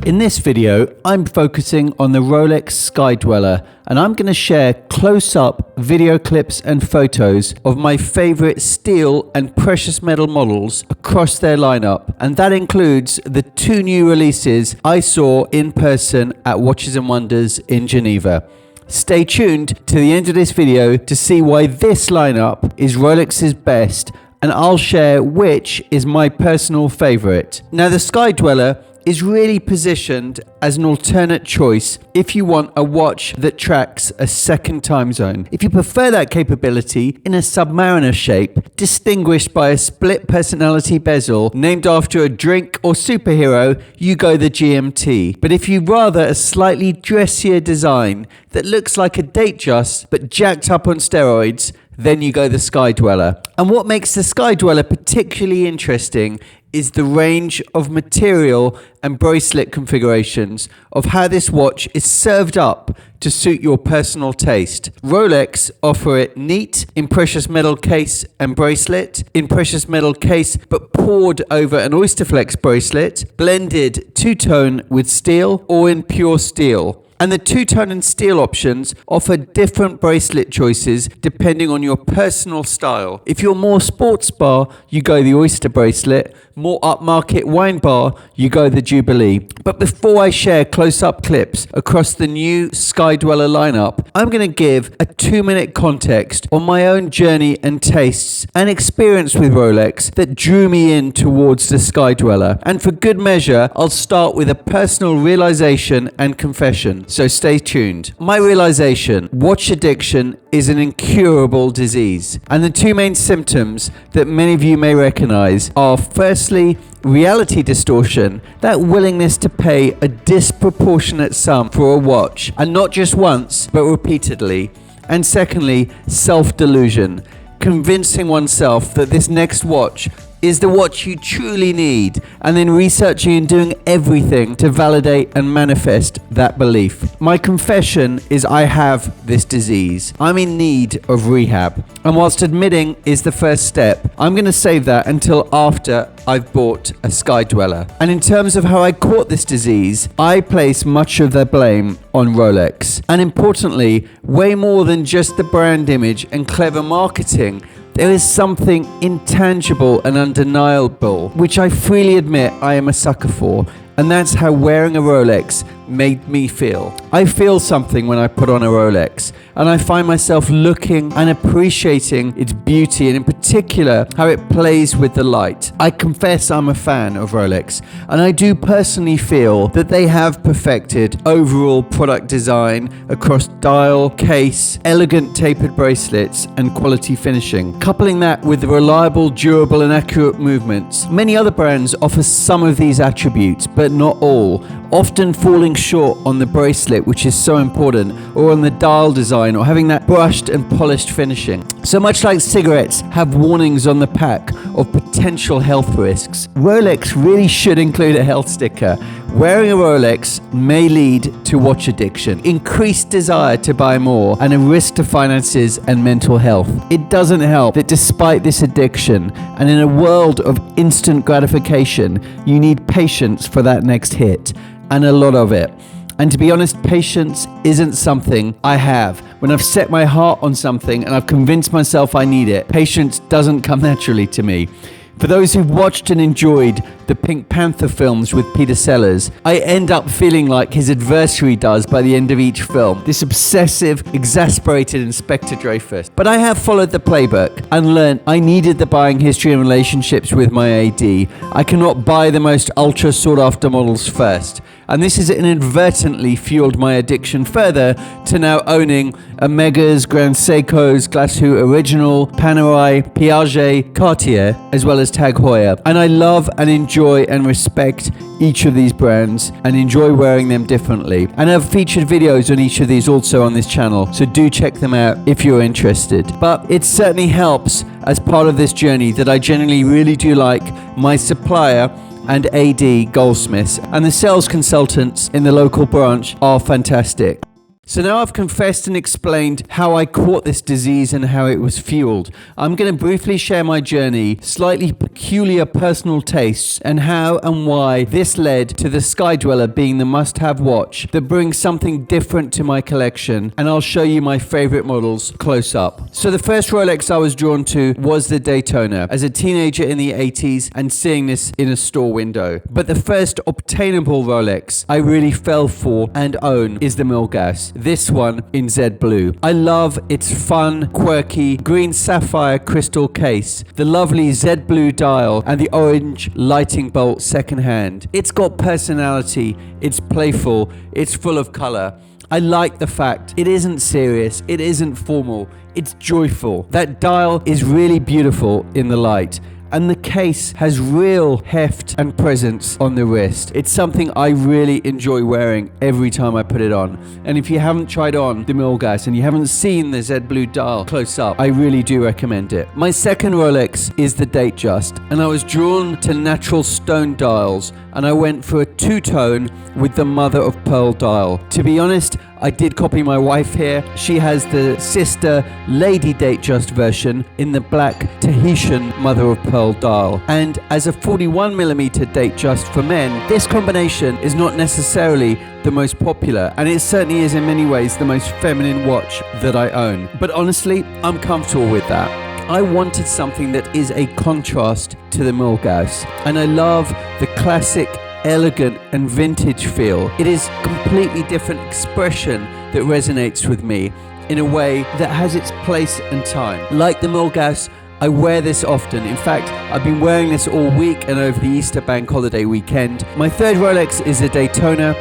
In this video, I'm focusing on the Rolex SkyDweller, and I'm going to share close-up video clips and photos of my favorite steel and precious metal models across their lineup, and that includes the 2 new releases I saw in person at Watches and Wonders in Geneva. Stay tuned to the end of this video to see why this lineup is Rolex's best, and I'll share which is my personal favorite. Now, the SkyDweller is really positioned as an alternate choice if you want a watch that tracks a second time zone. If you prefer that capability in a Submariner shape, distinguished by a split personality bezel named after a drink or superhero, you go the GMT. But if you'd rather a slightly dressier design that looks like a Datejust but jacked up on steroids, then you go the SkyDweller. And what makes the SkyDweller particularly interesting is the range of material and bracelet configurations of how this watch is served up to suit your personal taste. Rolex offer it neat in precious metal case and bracelet, in precious metal case but poured over an Oysterflex bracelet, blended two-tone with steel, or in pure steel. And the two-tone and steel options offer different bracelet choices depending on your personal style. If you're more sports bar, you go the Oyster bracelet. More upmarket wine bar, you go the Jubilee. But before I share close-up clips across the new SkyDweller lineup, I'm going to give a 2-minute context on my own journey and tastes and experience with Rolex that drew me in towards the SkyDweller. And for good measure, I'll start with a personal realization and confession. So stay tuned. My realization: watch addiction is an incurable disease. And the 2 main symptoms that many of you may recognize are, firstly, reality distortion, that willingness to pay a disproportionate sum for a watch, and not just once, but repeatedly. And secondly, self-delusion, convincing oneself that this next watch is the watch you truly need, and then researching and doing everything to validate and manifest that belief. My confession is I have this disease. I'm in need of rehab. And whilst admitting is the first step, I'm going to save that until after I've bought a SkyDweller. And in terms of how I caught this disease, I place much of the blame on Rolex. And importantly, way more than just the brand image and clever marketing, there is something intangible and undeniable, which I freely admit I am a sucker for, and that's how wearing a Rolex made me feel. I feel something when I put on a Rolex, and I find myself looking and appreciating its beauty, and in particular, how it plays with the light. I confess I'm a fan of Rolex, and I do personally feel that they have perfected overall product design across dial, case, elegant tapered bracelets, and quality finishing. Coupling that with the reliable, durable, and accurate movements, many other brands offer some of these attributes, but not all, often falling short on the bracelet, which is so important, or on the dial design, or having that brushed and polished finishing. So much like cigarettes have warnings on the pack of potential health risks, Rolex really should include a health sticker. Wearing a Rolex may lead to watch addiction, increased desire to buy more, and a risk to finances and mental health. It doesn't help that despite this addiction, and in a world of instant gratification, you need patience for that next hit, and a lot of it. And to be honest, patience isn't something I have. When I've set my heart on something and I've convinced myself I need it, patience doesn't come naturally to me. For those who've watched and enjoyed the Pink Panther films with Peter Sellers, I end up feeling like his adversary does by the end of each film. This obsessive, exasperated Inspector Dreyfus. But I have followed the playbook and learned I needed the buying history and relationships with my AD. I cannot buy the most ultra sought-after models first. And this has inadvertently fueled my addiction further to now owning Omegas, Grand Seikos, Glashütte Original, Panerai, Piaget, Cartier, as well as Tag Heuer. And I love and enjoy and respect each of these brands and enjoy wearing them differently. And I've featured videos on each of these also on this channel, so do check them out if you're interested. But it certainly helps as part of this journey that I generally really do like my supplier and AD goldsmiths, and the sales consultants in the local branch are fantastic. So now I've confessed and explained how I caught this disease and how it was fueled. I'm going to briefly share my journey, slightly peculiar personal tastes, and how and why this led to the SkyDweller being the must-have watch that brings something different to my collection, and I'll show you my favorite models close up. So the first Rolex I was drawn to was the Daytona as a teenager in the 80s and seeing this in a store window. But the first obtainable Rolex I really fell for and own is the Milgauss. This one in Z Blue. I love its fun, quirky, green sapphire crystal case, the lovely Z Blue dial, and the orange lighting bolt second hand. It's got personality, it's playful, it's full of color. I like the fact it isn't serious, it isn't formal, it's joyful. That dial is really beautiful in the light. And the case has real heft and presence on the wrist. It's something I really enjoy wearing every time I put it on. And if you haven't tried on the Milgauss and you haven't seen the Z Blue dial close up, I really do recommend it. My second Rolex is the Datejust, and I was drawn to natural stone dials, and I went for a two-tone with the mother of pearl dial. To be honest, I did copy my wife here. She has the sister Lady Datejust version in the black Tahitian mother of pearl dial. And as a 41mm Datejust for men, this combination is not necessarily the most popular, and it certainly is in many ways the most feminine watch that I own. But honestly, I'm comfortable with that. I wanted something that is a contrast to the Milgauss, and I love the classic, elegant and vintage feel. It is completely different expression that resonates with me in a way that has its place and time. Like the Milgauss, I wear this often. In fact, I've been wearing this all week and over the Easter bank holiday weekend. My third Rolex is a Daytona.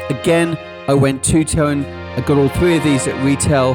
Again, I went two-tone. I got all three of these at retail.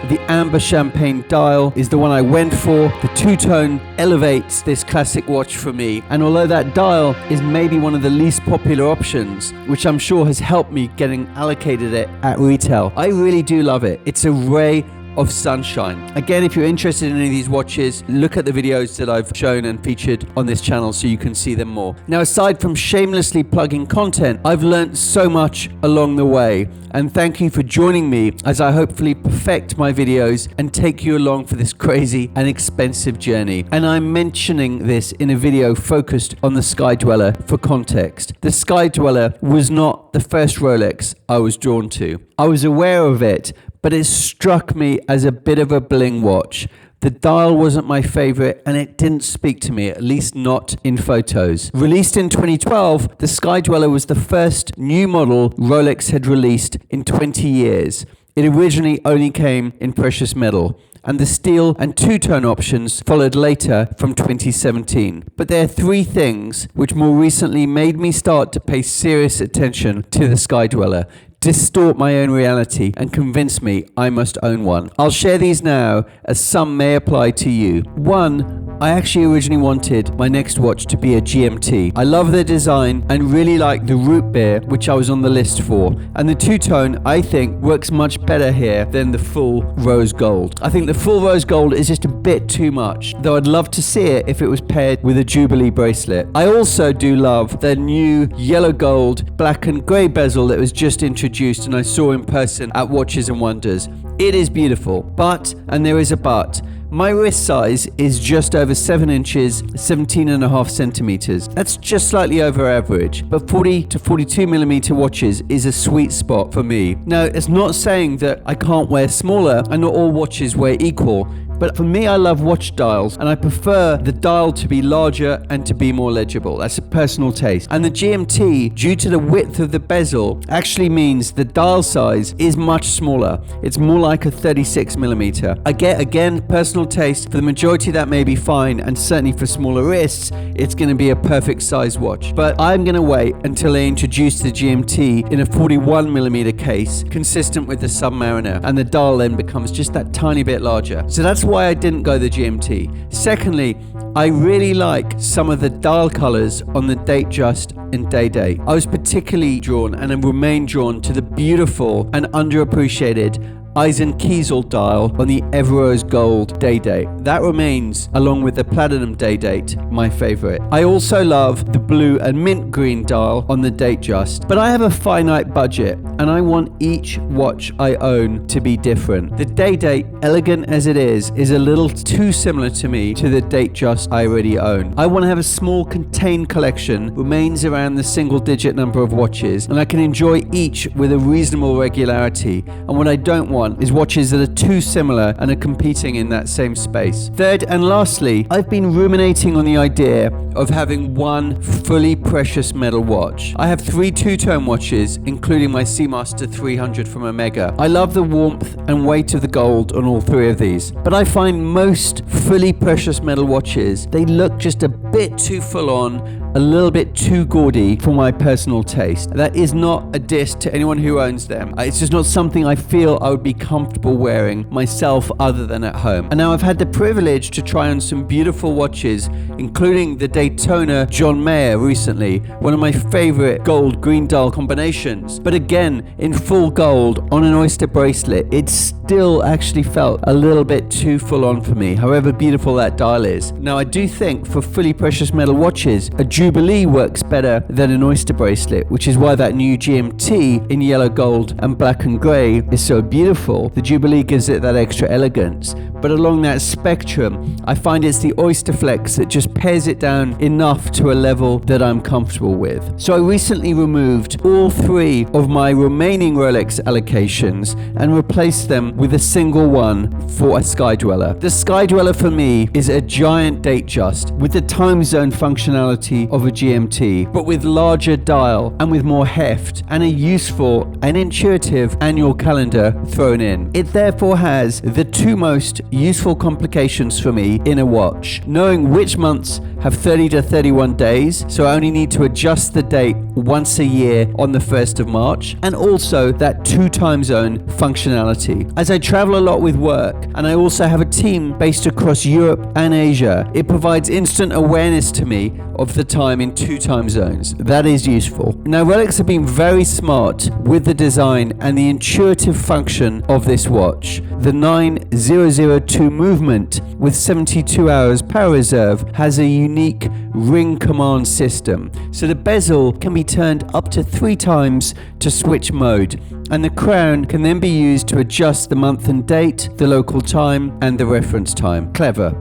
The amber champagne dial is the one I went for. The two-tone elevates this classic watch for me. And although that dial is maybe one of the least popular options, which I'm sure has helped me getting allocated it at retail, I really do love it. It's a ray of sunshine. Again, if you're interested in any of these watches, look at the videos that I've shown and featured on this channel so you can see them more. Now, aside from shamelessly plugging content, I've learned so much along the way, and thank you for joining me as I hopefully perfect my videos and take you along for this crazy and expensive journey. And I'm mentioning this in a video focused on the SkyDweller for context. The SkyDweller was not the first Rolex I was drawn to. I was aware of it, but it struck me as a bit of a bling watch. The dial wasn't my favorite, and it didn't speak to me, at least not in photos. Released in 2012, the SkyDweller was the first new model Rolex had released in 20 years. It originally only came in precious metal, and the steel and two-tone options followed later from 2017. But there are three things which more recently made me start to pay serious attention to the SkyDweller, distort my own reality, and convince me I must own one. I'll share these now, as some may apply to you. One, I actually originally wanted my next watch to be a GMT. I love the design and really like the root beer, which I was on the list for. And the two-tone, I think, works much better here than the full rose gold. I think the full rose gold is just a bit too much, though I'd love to see it if it was paired with a Jubilee bracelet. I also do love the new yellow gold, black and grey bezel that was just introduced and I saw in person at Watches and Wonders. It is beautiful, but, and there is a but, my wrist size is just over 7 inches, 17.5 centimeters. That's just slightly over average, but 40 to 42 millimeter watches is a sweet spot for me. Now, it's not saying that I can't wear smaller and not all watches wear equal, but for me, I love watch dials, and I prefer the dial to be larger and to be more legible. That's a personal taste. And the GMT, due to the width of the bezel, actually means the dial size is much smaller. It's more like a 36 millimeter. I get, again, personal taste. For the majority, that may be fine, and certainly for smaller wrists, it's going to be a perfect size watch. But I'm going to wait until they introduce the GMT in a 41 millimeter case, consistent with the Submariner, and the dial then becomes just that tiny bit larger. So that's why I didn't go the GMT. Secondly, I really like some of the dial colors on the Datejust and Day-Date. I was particularly drawn and remain drawn to the beautiful and underappreciated Eisen-Kiesel dial on the Everose Gold day date. That remains, along with the Platinum day date, my favorite. I also love the blue and mint green dial on the Datejust, but I have a finite budget and I want each watch I own to be different. The day date, elegant as it is a little too similar to me to the Datejust I already own. I want to have a small contained collection, remains around the single digit number of watches, and I can enjoy each with a reasonable regularity. And what I don't want is watches that are too similar and are competing in that same space. Third and lastly, I've been ruminating on the idea of having one fully precious metal watch. I have 3 two-tone watches, including my Seamaster 300 from Omega. I love the warmth and weight of the gold on all 3 of these, but I find most fully precious metal watches, they look just a bit too full on, a little bit too gaudy for my personal taste. That is not a diss to anyone who owns them. It's just not something I feel I would be comfortable wearing myself other than at home. And now I've had the privilege to try on some beautiful watches, including the Daytona John Mayer recently, one of my favorite gold green dial combinations. But again, in full gold on an oyster bracelet, it still actually felt a little bit too full on for me, however beautiful that dial is. Now I do think for fully precious metal watches, a Jubilee works better than an oyster bracelet, which is why that new GMT in yellow gold and black and grey is so beautiful. The Jubilee gives it that extra elegance. But along that spectrum, I find it's the Oyster Flex that just pares it down enough to a level that I'm comfortable with. So I recently removed all 3 of my remaining Rolex allocations and replaced them with a single one for a SkyDweller. The SkyDweller for me is a giant Datejust with the time zone functionality of a GMT, but with larger dial and with more heft and a useful and intuitive annual calendar thrown in. It therefore has the 2 most useful complications for me in a watch: knowing which months have 30 to 31 days, so I only need to adjust the date once a year on the 1st of March, and also that 2 time zone functionality. As I travel a lot with work, and I also have a team based across Europe and Asia, it provides instant awareness to me of the time in 2 time zones. That is useful. Now, Rolex have been very smart with the design and the intuitive function of this watch. The 9002 movement with 72 hours power reserve has a unique ring command system. So the bezel can be turned up to 3 times to switch mode, and the crown can then be used to adjust the month and date, the local time, and the reference time. Clever.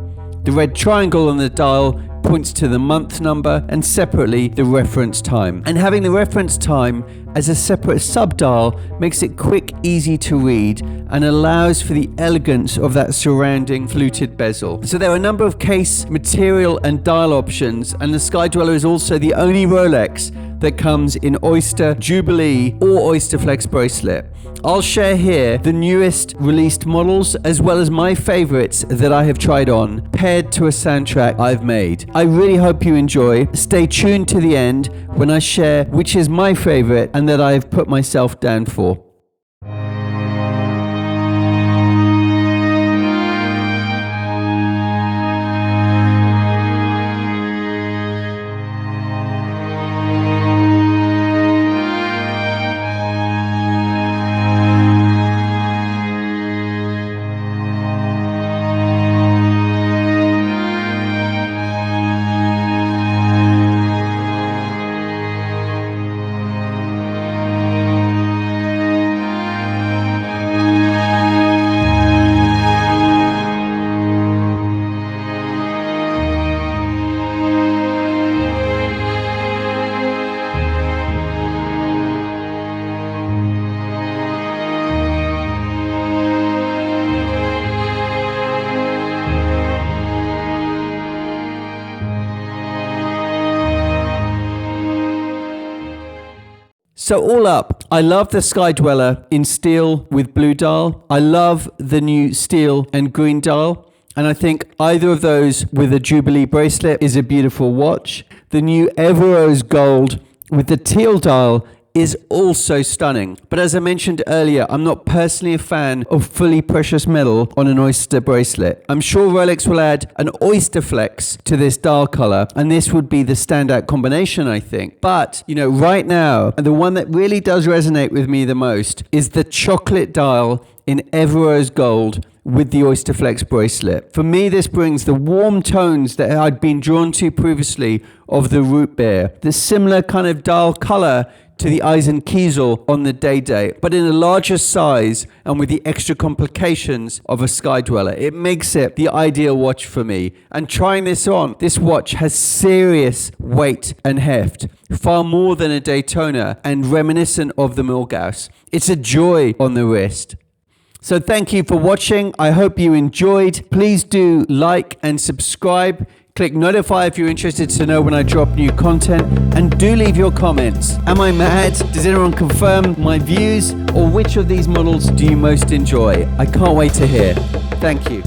The red triangle on the dial points to the month number and separately the reference time. And having the reference time as a separate sub-dial makes it quick, easy to read, and allows for the elegance of that surrounding fluted bezel. So there are a number of case, material and dial options, and the SkyDweller is also the only Rolex that comes in Oyster, Jubilee or Oyster Flex bracelet. I'll share here the newest released models as well as my favorites that I have tried on, paired to a soundtrack I've made. I really hope you enjoy. Stay tuned to the end when I share which is my favorite and that I have put myself down for. So all up, I love the SkyDweller in steel with blue dial. I love the new steel and green dial. And I think either of those with a Jubilee bracelet is a beautiful watch. The new Everose Gold with the teal dial is also stunning. But as I mentioned earlier, I'm not personally a fan of fully precious metal on an oyster bracelet. I'm sure Rolex will add an oyster flex to this dial color, and this would be the standout combination, I think. But, you know, right now, the one that really does resonate with me the most is the chocolate dial in Everose Gold with the Oyster Flex bracelet. For me, this brings the warm tones that I'd been drawn to previously of the root beer, the similar kind of dial color to the Eisenkiesel on the Day, but in a larger size and with the extra complications of a SkyDweller. It makes it the ideal watch for me. And trying this on, this watch has serious weight and heft, far more than a Daytona and reminiscent of the Milgauss. It's a joy on the wrist. So thank you for watching. I hope you enjoyed. Please do like and subscribe. Click notify if you're interested to know when I drop new content, and do leave your comments. Am I mad? Does anyone confirm my views? Or which of these models do you most enjoy? I can't wait to hear. Thank you.